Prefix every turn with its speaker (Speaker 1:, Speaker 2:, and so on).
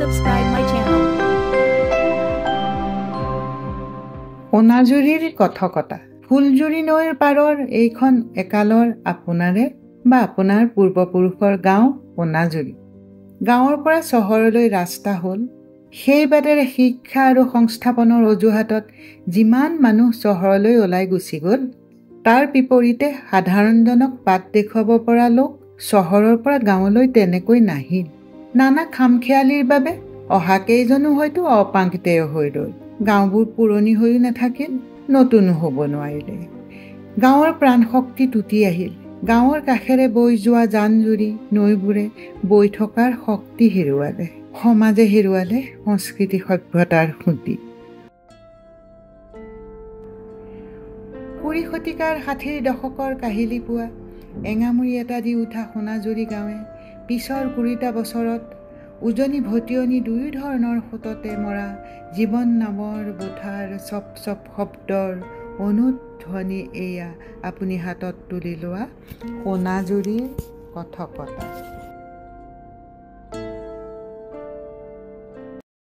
Speaker 1: subscribe my channel.
Speaker 2: সোণাঝুৰিৰ কথকতা ফুলজুৰি নৈৰ পাৰৰ এইখন একালৰ আপোনাৰে বা আপোনাৰ পূৰ্বপুৰুষৰ গাঁও সোণাঝুৰি। গাঁৱৰ পৰা চহৰলৈ ৰাস্তা হ'ল, সেইবাদেৰে শিক্ষা আৰু সংস্থাপনৰ অজুহাতত যিমান মানুহ চহৰলৈ ওলাই গুচি গ'ল, তাৰ বিপৰীতে সাধাৰণজনক বাট দেখুৱাব পৰা লোক চহৰৰ পৰা গাঁৱলৈ তেনেকৈ নাহিল। নানা খামখেয়ালিৰ বাবে অহা কেইজনো হয়তো অপাংক্তেয় হৈ ৰ'ল। গাঁওবোৰ পুৰণি হৈও নাথাকিল, নতুনো হ'ব নোৱাৰিলে। গাঁৱৰ প্ৰাণ শক্তি টুটি আহিল। গাঁৱৰ কাষেৰে বৈ যোৱা জান-জুৰি নৈবোৰে বৈ থকাৰ শক্তি হেৰুৱালে। সমাজে হেৰুৱালে সংস্কৃতি সভ্যতাৰ খুঁটি। 20 শতিকাৰ 60ৰ দশকৰ কাহিলী পোৱা এঙামুৰি এটা দি উঠা সোণাঝুৰি গাঁৱে পিছৰ 20টা বছৰত উজনি ভটিয়নি দুয়ো ধৰণৰ সোঁততে মৰা জীৱন নামৰ বুঠাৰ চপ চপ শব্দৰ অনুধ্বনি। এয়া আপুনি হাতত তুলি লোৱা সোণাঝুৰিৰ কথকতা।